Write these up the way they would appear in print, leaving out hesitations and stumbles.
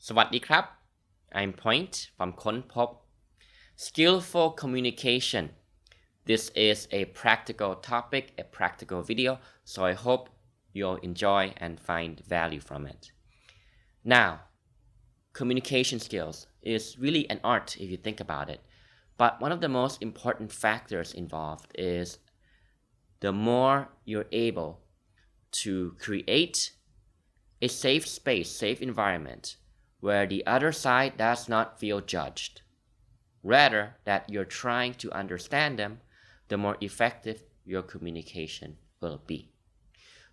สวัสดีครับ I'm Point from ค้นพบ Skillful communication. This is a practical topic, a practical video, so I hope you'll enjoy and find value from it. Now, communication skills is really an art if you think about it, but one of the most important factors involved is the more you're able to create a safe space, safe environment where the other side does not feel judged. Rather, that you're trying to understand them, the more effective your communication will be.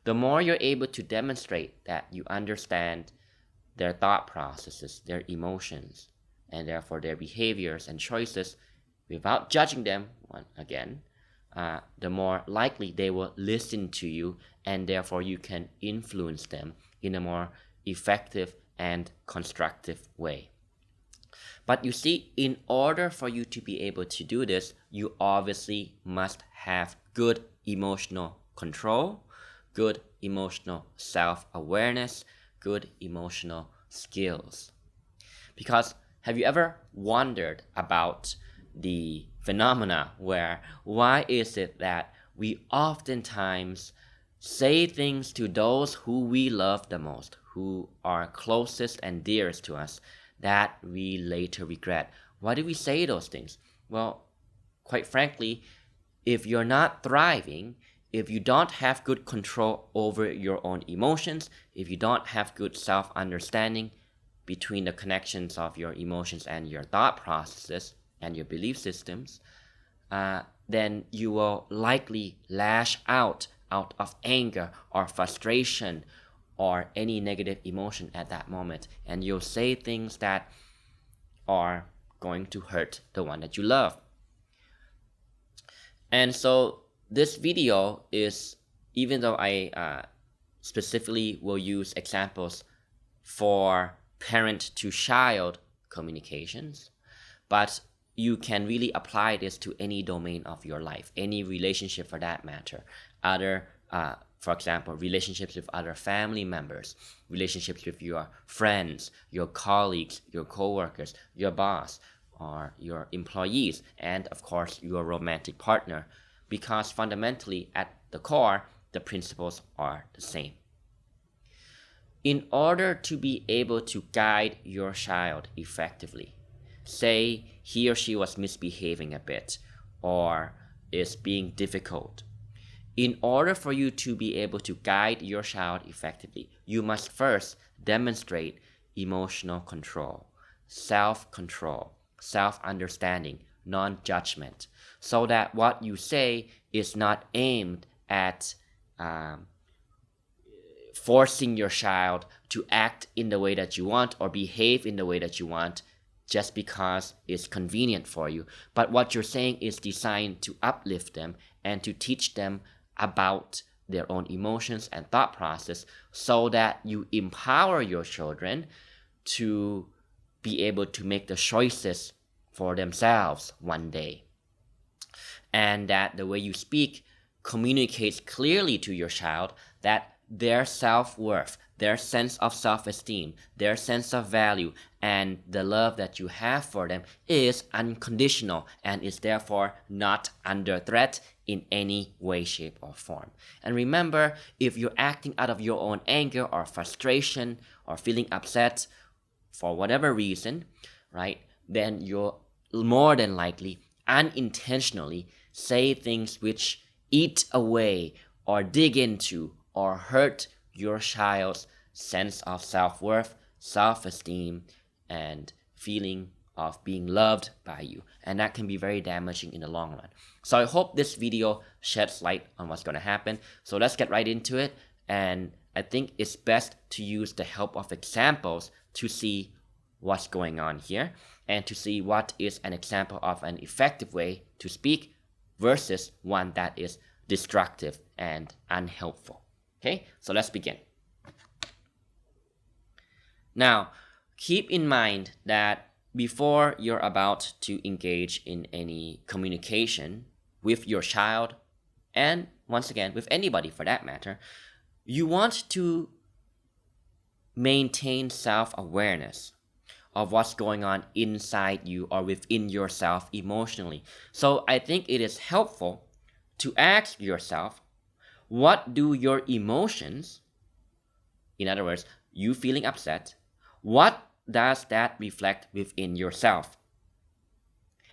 The more you're able to demonstrate that you understand their thought processes, their emotions, and therefore their behaviors and choices without judging them, the more likely they will listen to you, and therefore you can influence them in a more effective and constructive way. But you see, in order for you to be able to do this, you obviously must have good emotional control, good emotional self-awareness, good emotional skills. Because have you ever wondered about the phenomena where why is it that we oftentimes say things to those who we love the most, who are closest and dearest to us, that we later regret? Why do we say those things? Well, quite frankly, if you're not thriving, if you don't have good control over your own emotions, if you don't have good self-understanding between the connections of your emotions and your thought processes and your belief systems, then you will likely lash out of anger or frustration or any negative emotion at that moment, and you'll say things that are going to hurt the one that you love. And so this video is, even though I specifically will use examples for parent to child communications, but you can really apply this to any domain of your life, any relationship for that matter. For example, relationships with other family members, relationships with your friends, your colleagues, your co-workers, your boss, or your employees, and of course your romantic partner, because fundamentally at the core, the principles are the same. In order to be able to guide your child effectively, say he or she was misbehaving a bit or is being difficult, in order for you to be able to guide your child effectively, you must first demonstrate emotional control, self-control, self-understanding, non-judgment, so that what you say is not aimed at forcing your child to act in the way that you want or behave in the way that you want just because it's convenient for you. But what you're saying is designed to uplift them and to teach them about their own emotions and thought process, so that you empower your children to be able to make the choices for themselves one day. And that the way you speak communicates clearly to your child that their self-worth, their sense of self-esteem, their sense of value, and the love that you have for them is unconditional and is therefore not under threat in any way, shape, or form. And remember, if you're acting out of your own anger or frustration or feeling upset for whatever reason, right, then you're more than likely unintentionally say things which eat away or dig into or hurt your child's sense of self-worth, self-esteem, and feeling of being loved by you. And that can be very damaging in the long run. So I hope this video sheds light on what's going to happen. So let's get right into it. And I think it's best to use the help of examples to see what's going on here and to see what is an example of an effective way to speak versus one that is destructive and unhelpful. Okay, so let's begin. Now, keep in mind that before you're about to engage in any communication with your child, and once again, with anybody for that matter, you want to maintain self-awareness of what's going on inside you or within yourself emotionally. So I think it is helpful to ask yourself, what do your emotions, in other words, you feeling upset, what does that reflect within yourself?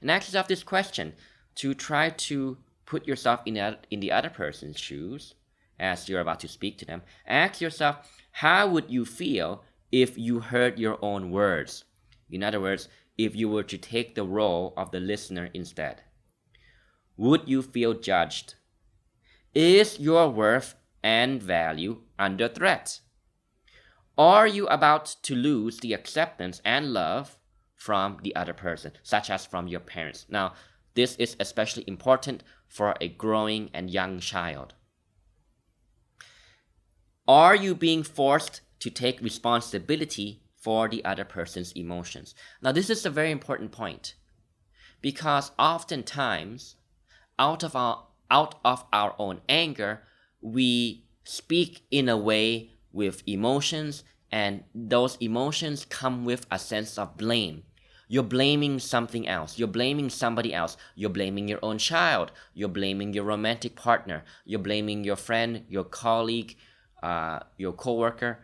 And ask yourself this question to try to put yourself in the other person's shoes as you're about to speak to them. Ask yourself, how would you feel if you heard your own words? In other words, if you were to take the role of the listener instead. Would you feel judged? Is your worth and value under threat? Are you about to lose the acceptance and love from the other person, such as from your parents? Now, this is especially important for a growing and young child. Are you being forced to take responsibility for the other person's emotions? Now, this is a very important point because oftentimes, out of our own anger, we speak in a way with emotions, and those emotions come with a sense of blame. You're blaming something else. You're blaming somebody else. You're blaming your own child. You're blaming your romantic partner. You're blaming your friend, your colleague, your coworker,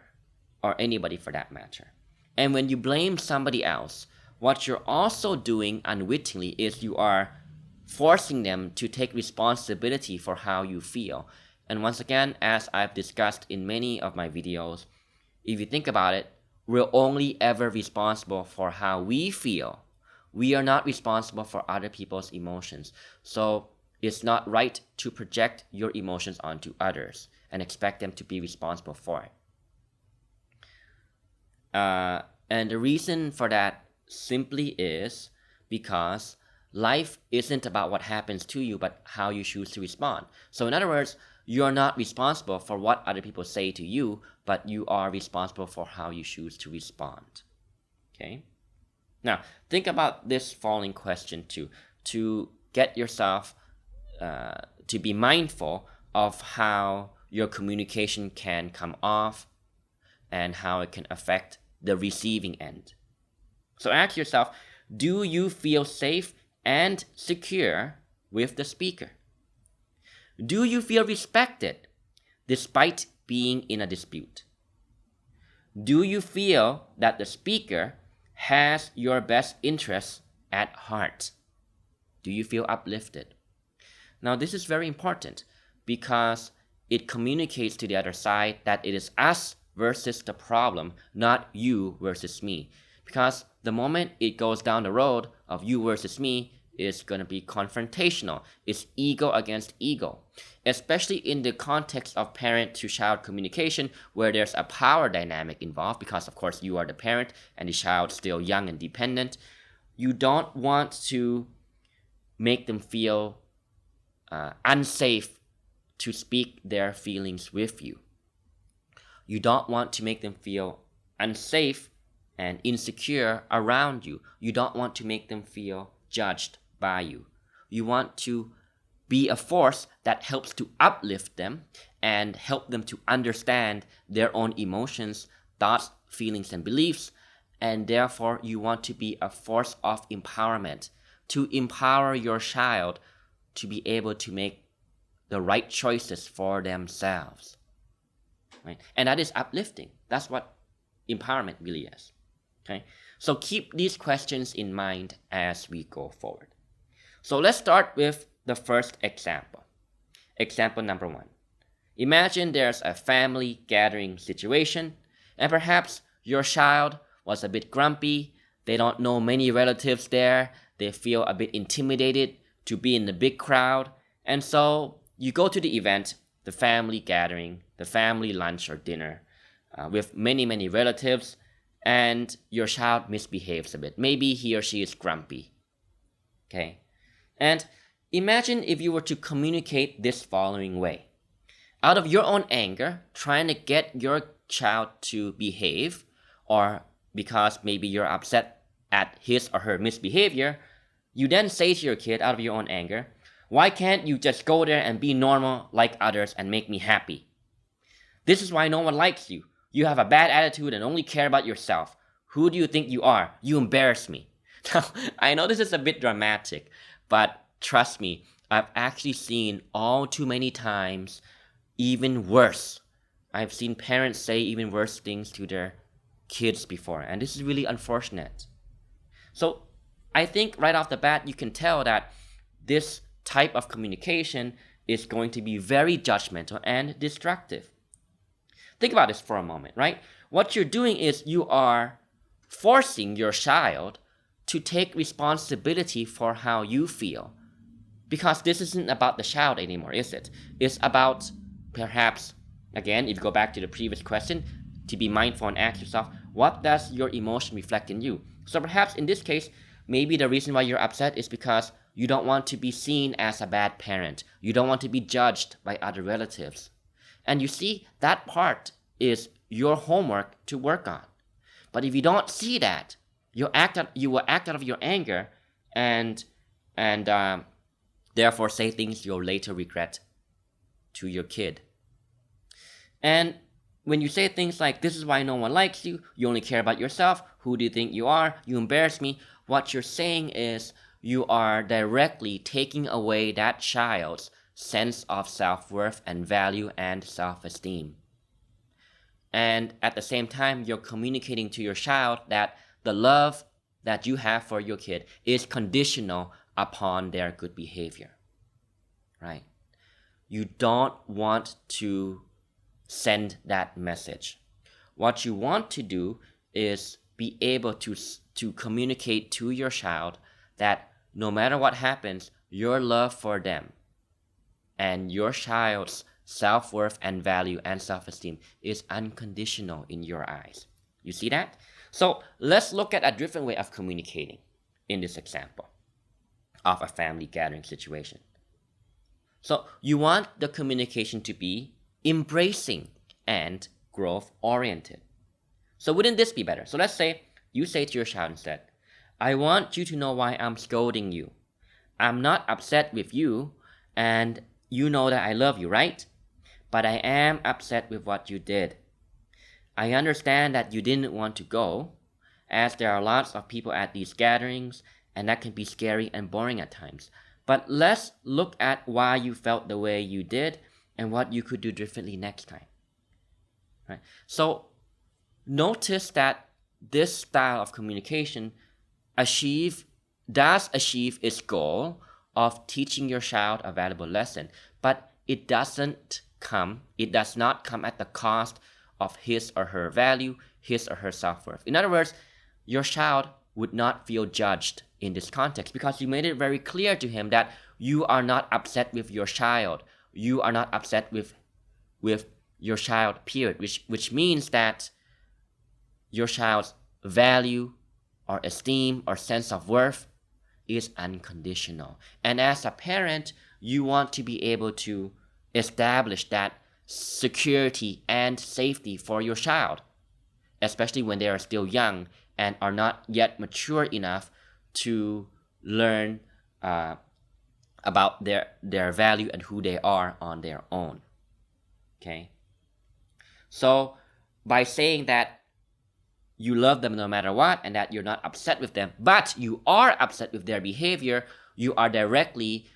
or anybody for that matter. And when you blame somebody else, what you're also doing unwittingly is you are forcing them to take responsibility for how you feel. And once again, as I've discussed in many of my videos, if you think about it, we're only ever responsible for how we feel. We are not responsible for other people's emotions. So it's not right to project your emotions onto others and expect them to be responsible for it. And the reason for that simply is because life isn't about what happens to you, but how you choose to respond. So in other words, you're not responsible for what other people say to you, but you are responsible for how you choose to respond. Okay? Now, think about this following question too, to get yourself to be mindful of how your communication can come off and how it can affect the receiving end. So ask yourself, do you feel safe and secure with the speaker? Do you feel respected despite being in a dispute? Do you feel that the speaker has your best interests at heart? Do you feel uplifted? Now, this is very important because it communicates to the other side that it is us versus the problem, not you versus me. Because the moment it goes down the road of you versus me, it's going to be confrontational. It's ego against ego, especially in the context of parent-to-child communication where there's a power dynamic involved because, of course, you are the parent and the child still young and dependent. You don't want to make them feel unsafe to speak their feelings with you. You don't want to make them feel unsafe and insecure around you. You don't want to make them feel judged by you. You want to be a force that helps to uplift them and help them to understand their own emotions, thoughts, feelings, and beliefs. And therefore, you want to be a force of empowerment, to empower your child to be able to make the right choices for themselves. Right? And that is uplifting. That's what empowerment really is. Okay? So keep these questions in mind as we go forward. So let's start with the first example. Example number 1. Imagine there's a family gathering situation, and perhaps your child was a bit grumpy. They don't know many relatives there. They feel a bit intimidated to be in the big crowd. And so you go to the event, the family gathering, the family lunch or dinner with many relatives, and your child misbehaves a bit. Maybe he or she is grumpy. Okay? And imagine if you were to communicate this following way. Out of your own anger, trying to get your child to behave, or because maybe you're upset at his or her misbehavior, you then say to your kid out of your own anger, why can't you just go there and be normal like others and make me happy? This is why no one likes you. You have a bad attitude and only care about yourself. Who do you think you are? You embarrass me. Now, I know this is a bit dramatic, but trust me, I've actually seen all too many times even worse. I've seen parents say even worse things to their kids before, and this is really unfortunate. So I think right off the bat, you can tell that this type of communication is going to be very judgmental and destructive. Think about this for a moment, right? What you're doing is you are forcing your child to take responsibility for how you feel. Because this isn't about the child anymore, is it? It's about, perhaps, again, if you go back to the previous question, to be mindful and ask yourself, what does your emotion reflect in you? So perhaps in this case, maybe the reason why you're upset is because you don't want to be seen as a bad parent. You don't want to be judged by other relatives. And you see, that part is your homework to work on. But if you don't see that, you will act out of your anger and therefore say things you'll later regret to your kid. And when you say things like, this is why no one likes you, you only care about yourself, who do you think you are, you embarrass me, what you're saying is you are directly taking away that child's sense of self-worth and value and self-esteem. And at the same time, you're communicating to your child that the love that you have for your kid is conditional upon their good behavior, right? You don't want to send that message. What you want to do is be able to communicate to your child that no matter what happens, your love for them and your child's self-worth and value and self-esteem is unconditional in your eyes. You see that? So let's look at a different way of communicating in this example of a family gathering situation. So you want the communication to be embracing and growth-oriented. So wouldn't this be better? So let's say you say to your child instead, I want you to know why I'm scolding you. I'm not upset with you, and you know that I love you, right? But I am upset with what you did. I understand that you didn't want to go, as there are lots of people at these gatherings, and that can be scary and boring at times. But let's look at why you felt the way you did and what you could do differently next time. Right? So notice that this style of communication does achieve its goal of teaching your child a valuable lesson, but it does not come at the cost of his or her value, his or her self-worth. In other words, your child would not feel judged in this context because you made it very clear to him that you are not upset with your child. You are not upset with your child, period, which means that your child's value or esteem or sense of worth is unconditional. And as a parent, you want to be able to establish that security and safety for your child, especially when they are still young and are not yet mature enough to learn about their value and who they are on their own. Okay? So by saying that you love them no matter what and that you're not upset with them, but you are upset with their behavior, you are directly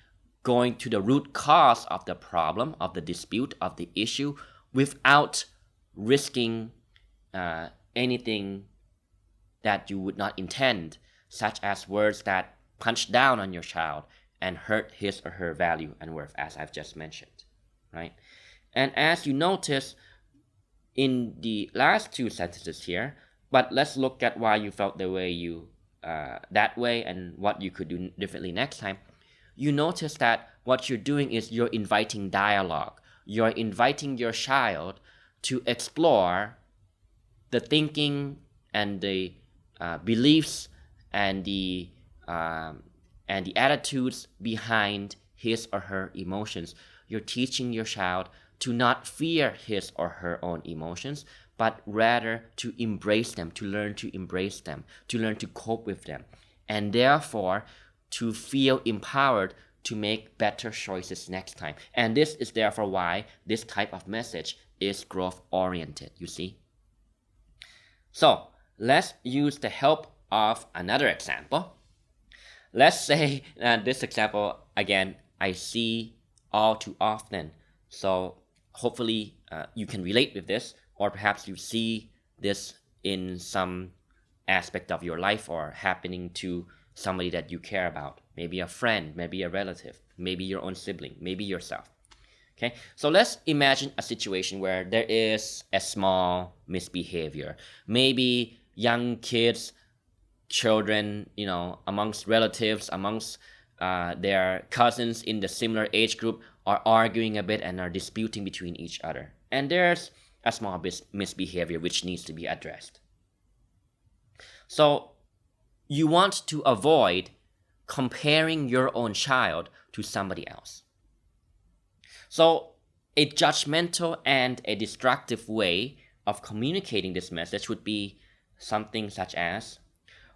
going to the root cause of the problem, of the dispute, of the issue, without risking anything that you would not intend, such as words that punch down on your child and hurt his or her value and worth, as I've just mentioned, right? And as you notice in the last two sentences here, but let's look at why you felt the way you that way and what you could do differently next time. You notice that what you're doing is you're inviting dialogue. You're inviting your child to explore the thinking and the beliefs and the attitudes behind his or her emotions. You're teaching your child to not fear his or her own emotions, but rather to embrace them, to learn to embrace them, to learn to cope with them, and therefore to feel empowered to make better choices next time. And this is therefore why this type of message is growth-oriented, you see? So let's use the help of another example. Let's say this example, again, I see all too often. So hopefully you can relate with this, or perhaps you see this in some aspect of your life or happening to somebody that you care about. Maybe a friend, maybe a relative, maybe your own sibling, maybe yourself. Okay, so let's imagine a situation where there is a small misbehavior. Maybe young kids, children, amongst relatives, amongst their cousins in the similar age group are arguing a bit and are disputing between each other. And there's a small misbehavior which needs to be addressed. So you want to avoid comparing your own child to somebody else. So a judgmental and a destructive way of communicating this message would be something such as,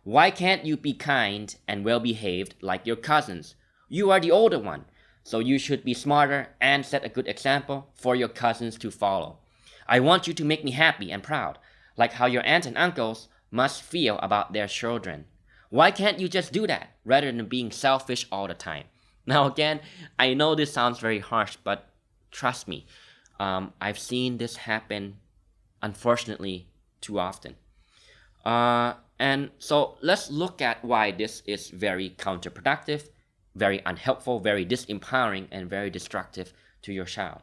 why can't you be kind and well-behaved like your cousins? You are the older one, so you should be smarter and set a good example for your cousins to follow. I want you to make me happy and proud, like how your aunts and uncles must feel about their children. Why can't you just do that rather than being selfish all the time? Now again, I know this sounds very harsh, but trust me, I've seen this happen, unfortunately, too often. And so let's look at why this is very counterproductive, very unhelpful, very disempowering, and very destructive to your child.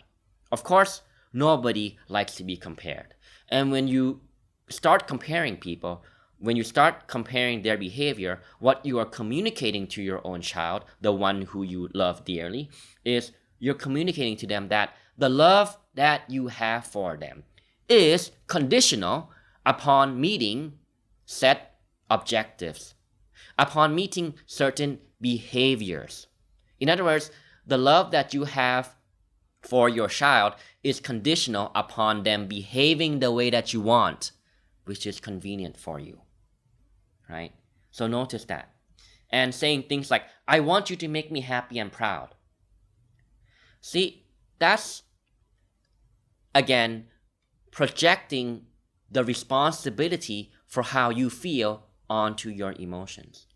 Of course, nobody likes to be compared. And when you start comparing people, when you start comparing their behavior, what you are communicating to your own child, the one who you love dearly, is you're communicating to them that the love that you have for them is conditional upon meeting set objectives, upon meeting certain behaviors. In other words, the love that you have for your child is conditional upon them behaving the way that you want, which is convenient for you, right? So notice that. And saying things like, I want you to make me happy and proud. See, that's, again, projecting the responsibility for how you feel onto your emotions.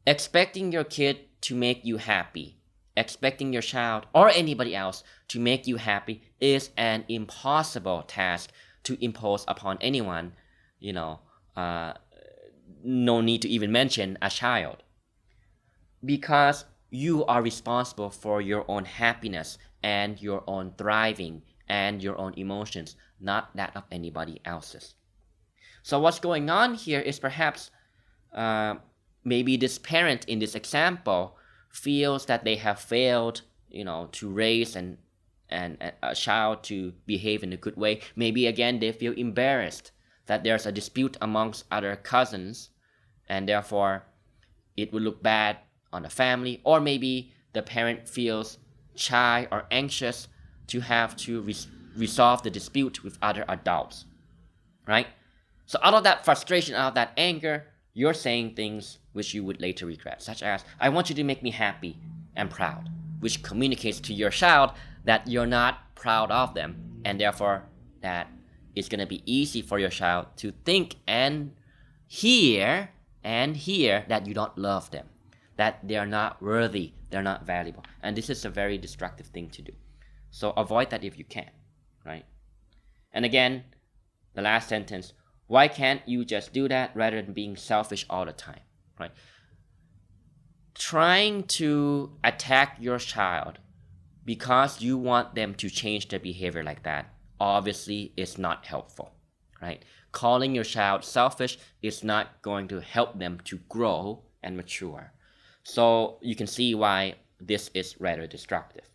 Expecting your kid to make you happy, expecting your child or anybody else to make you happy is an impossible task to impose upon anyone, no need to even mention a child. Because you are responsible for your own happiness and your own thriving and your own emotions, not that of anybody else's. So what's going on here is perhaps maybe this parent in this example feels that they have failed, to raise and a child to behave in a good way. Maybe again they feel embarrassed that there's a dispute amongst other cousins, and therefore it would look bad on the family. Or maybe the parent feels shy or anxious to have to resolve the dispute with other adults, right? So out of that frustration, out of that anger, you're saying things which you would later regret, such as, I want you to make me happy and proud, which communicates to your child that you're not proud of them, and therefore that it's going to be easy for your child to think and hear that you don't love them, that they're not worthy, they're not valuable. And this is a very destructive thing to do. So avoid that if you can, right? And again, the last sentence, why can't you just do that rather than being selfish all the time, right? Trying to attack your child because you want them to change their behavior like that obviously is not helpful, right? Calling your child selfish is not going to help them to grow and mature. So you can see why this is rather destructive.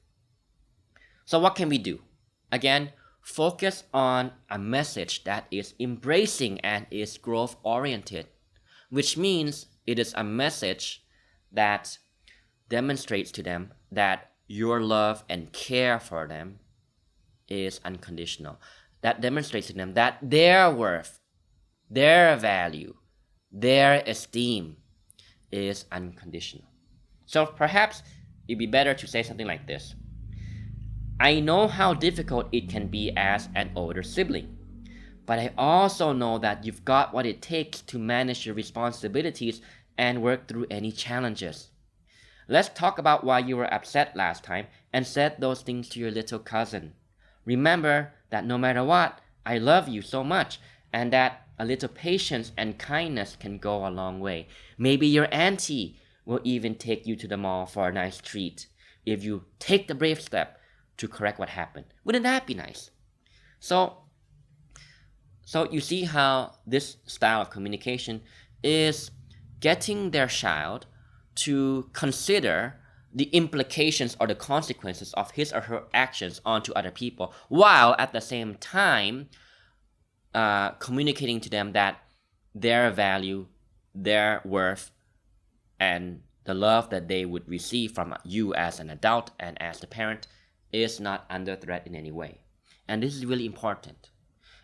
So what can we do? Again, focus on a message that is embracing and is growth-oriented, which means it is a message that demonstrates to them that your love and care for them is unconditional. That demonstrates to them that their worth, their value, their esteem is unconditional. So perhaps it'd be better to say something like this. I know how difficult it can be as an older sibling, but I also know that you've got what it takes to manage your responsibilities and work through any challenges. Let's talk about why you were upset last time and said those things to your little cousin. Remember that no matter what, I love you so much, and that a little patience and kindness can go a long way. Maybe your auntie will even take you to the mall for a nice treat if you take the brave step to correct what happened. Wouldn't that be nice? So you see how this style of communication is getting their child to consider the implications or the consequences of his or her actions onto other people, while at the same time communicating to them that their value, their worth, and the love that they would receive from you as an adult and as the parent is not under threat in any way. And this is really important.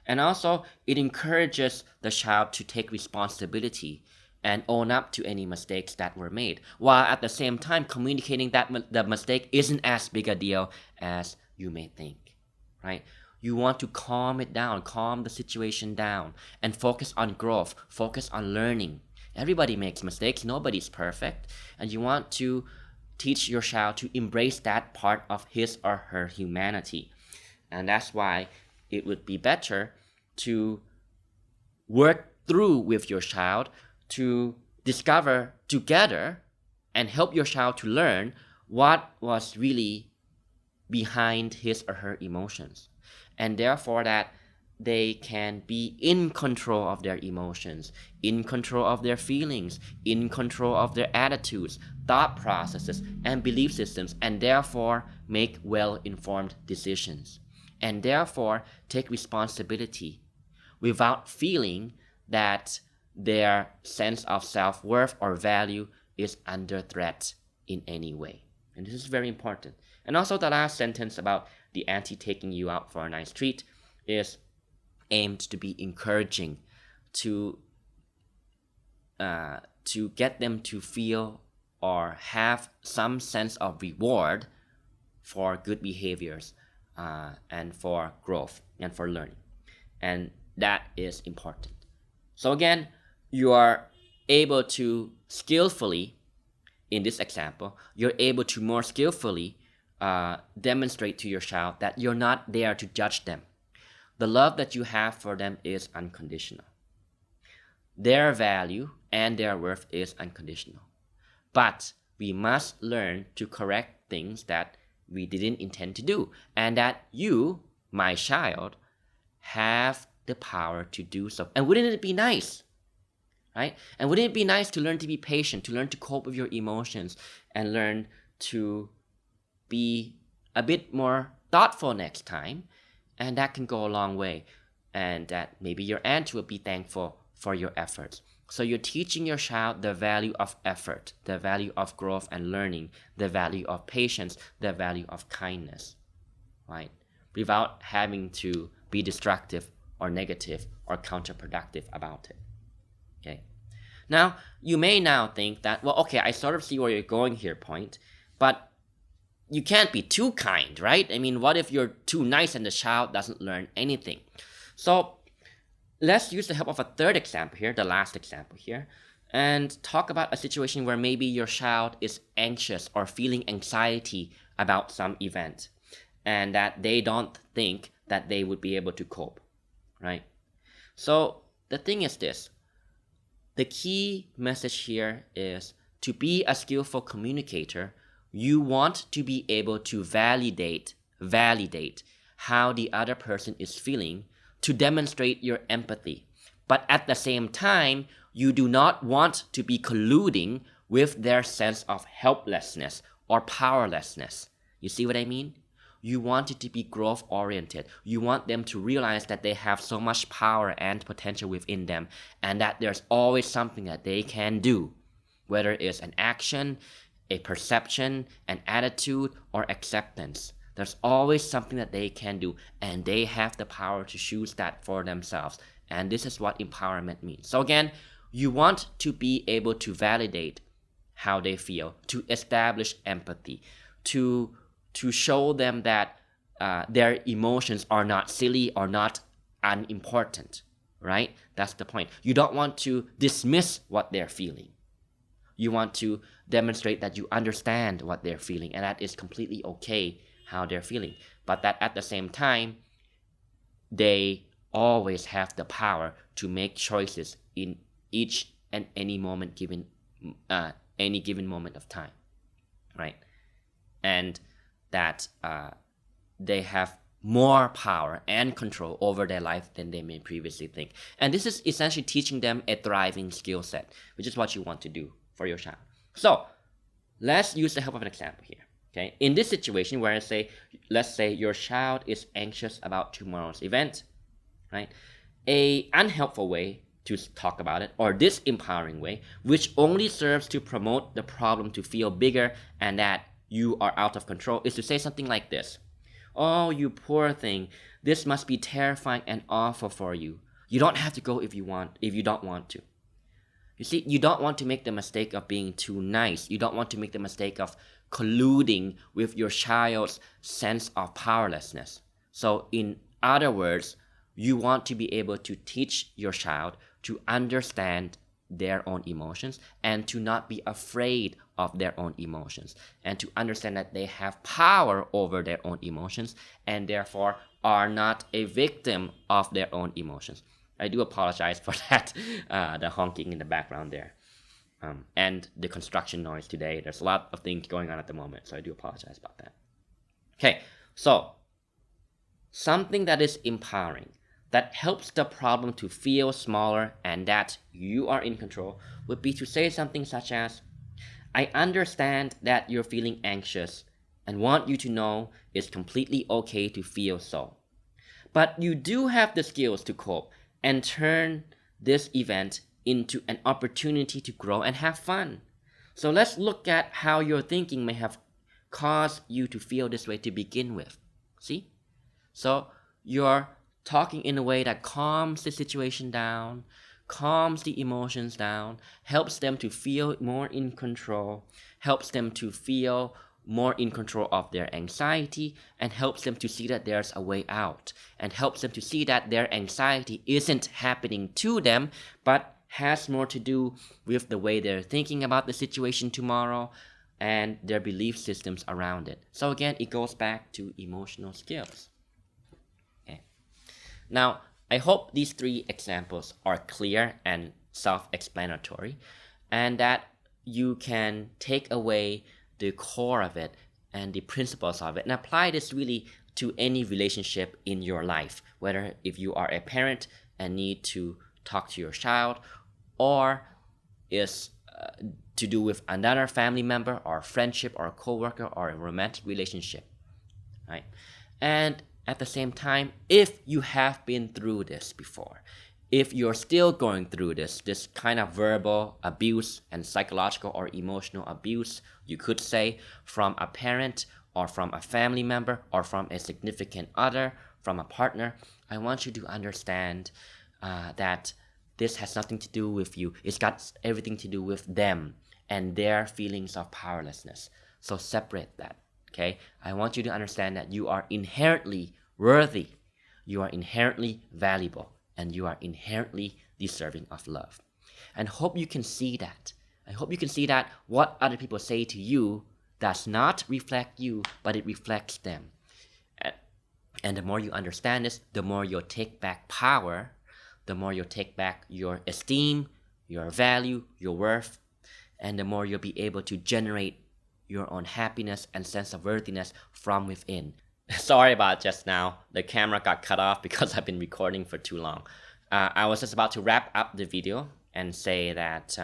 And also, it encourages the child to take responsibility and own up to any mistakes that were made, while at the same time communicating that the mistake isn't as big a deal as you may think, right? You want to calm it down, calm the situation down, and focus on growth, focus on learning. Everybody makes mistakes, nobody's perfect, and you want to teach your child to embrace that part of his or her humanity. And that's why it would be better to work through with your child to discover together and help your child to learn what was really behind his or her emotions. And therefore that they can be in control of their emotions, in control of their feelings, in control of their attitudes, thought processes, and belief systems, and therefore make well-informed decisions. And therefore take responsibility without feeling that their sense of self-worth or value is under threat in any way. And this is very important. And also the last sentence about the auntie taking you out for a nice treat is aimed to be encouraging, to get them to feel or have some sense of reward for good behaviors and for growth and for learning. And that is important. So again, you are able to skillfully, in this example, you're able to more skillfully demonstrate to your child that you're not there to judge them. The love that you have for them is unconditional. Their value and their worth is unconditional. But we must learn to correct things that we didn't intend to do, and that you, my child, have the power to do so. And wouldn't it be nice? Right? And wouldn't it be nice to learn to be patient, to learn to cope with your emotions, and learn to be a bit more thoughtful next time? And that can go a long way. And that maybe your aunt will be thankful for your efforts. So you're teaching your child the value of effort, the value of growth and learning, the value of patience, the value of kindness, right? Without having to be destructive or negative or counterproductive about it. Okay. Now, you may now think that, well, okay, I sort of see where you're going here, Point, but you can't be too kind, right? I mean, what if you're too nice and the child doesn't learn anything? So let's use the help of a third example here, the last example here, and talk about a situation where maybe your child is anxious or feeling anxiety about some event, and that they don't think that they would be able to cope, right? So the thing is this. The key message here is to be a skillful communicator, you want to be able to validate how the other person is feeling to demonstrate your empathy. But at the same time, you do not want to be colluding with their sense of helplessness or powerlessness. You see what I mean? You want it to be growth-oriented. You want them to realize that they have so much power and potential within them, and that there's always something that they can do, whether it's an action, a perception, an attitude, or acceptance. There's always something that they can do, and they have the power to choose that for themselves. And this is what empowerment means. So again, you want to be able to validate how they feel, to establish empathy, to show them that their emotions are not silly or not unimportant, right? That's the point. You don't want to dismiss what they're feeling. You want to demonstrate that you understand what they're feeling and that it's completely okay how they're feeling. But that at the same time, they always have the power to make choices in each and any moment given, any given moment of time, right? And that they have more power and control over their life than they may previously think. And this is essentially teaching them a thriving skill set, which is what you want to do for your child. So let's use the help of an example here. Okay, in this situation where let's say your child is anxious about tomorrow's event, right? A unhelpful way to talk about it, or disempowering way, which only serves to promote the problem to feel bigger and that you are out of control, is to say something like this: "Oh, you poor thing, this must be terrifying and awful for you. You don't have to go if you don't want to." You see, you don't want to make the mistake of being too nice. You don't want to make the mistake of colluding with your child's sense of powerlessness. So in other words, you want to be able to teach your child to understand their own emotions and to not be afraid of their own emotions, and to understand that they have power over their own emotions and therefore are not a victim of their own emotions. I do apologize for that, the honking in the background there, and the construction noise today. There's a lot of things going on at the moment, so I do apologize about that. Okay, so something that is empowering, that helps the problem to feel smaller and that you are in control, would be to say something such as, "I understand that you're feeling anxious and want you to know it's completely okay to feel so. But you do have the skills to cope and turn this event into an opportunity to grow and have fun. So let's look at how your thinking may have caused you to feel this way to begin with." See? So you're talking in a way that calms the situation down, calms the emotions down, helps them to feel more in control, helps them to feel more in control of their anxiety, and helps them to see that there's a way out, and helps them to see that their anxiety isn't happening to them, but has more to do with the way they're thinking about the situation tomorrow and their belief systems around it. So again, it goes back to emotional skills. Okay. Now, I hope these 3 examples are clear and self-explanatory, and that you can take away the core of it and the principles of it and apply this really to any relationship in your life, whether if you are a parent and need to talk to your child, or is to do with another family member or friendship or a coworker or a romantic relationship, right? And at the same time, if you have been through this before, if you're still going through this kind of verbal abuse and psychological or emotional abuse, you could say, from a parent or from a family member or from a significant other, from a partner, I want you to understand that this has nothing to do with you. It's got everything to do with them and their feelings of powerlessness. So separate that, okay? I want you to understand that you are inherently worthy, you are inherently valuable, and you are inherently deserving of love. And hope you can see that. I hope you can see that what other people say to you does not reflect you, but it reflects them. And the more you understand this, the more you'll take back power, the more you'll take back your esteem, your value, your worth, and the more you'll be able to generate your own happiness and sense of worthiness from within. Sorry about just now. The camera got cut off because I've been recording for too long. I was just about to wrap up the video and say that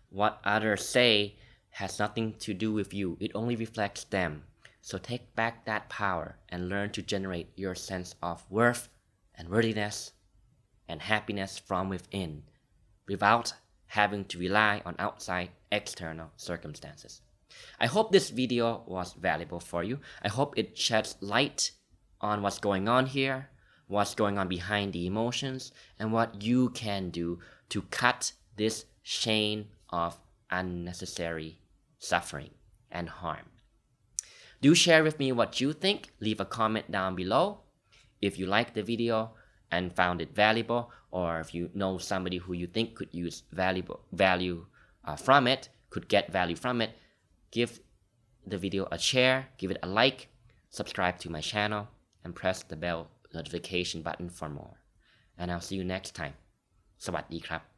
what others say has nothing to do with you. It only reflects them. So take back that power and learn to generate your sense of worth and worthiness and happiness from within without having to rely on outside external circumstances. I hope this video was valuable for you. I hope it sheds light on what's going on here, what's going on behind the emotions, and what you can do to cut this chain of unnecessary suffering and harm. Do share with me what you think. Leave a comment down below. If you like the video and found it valuable, or if you know somebody who you think could use value from it, could get value from it, give the video a share, give it a like, subscribe to my channel, and press the bell notification button for more. And I'll see you next time. สวัสดีครับ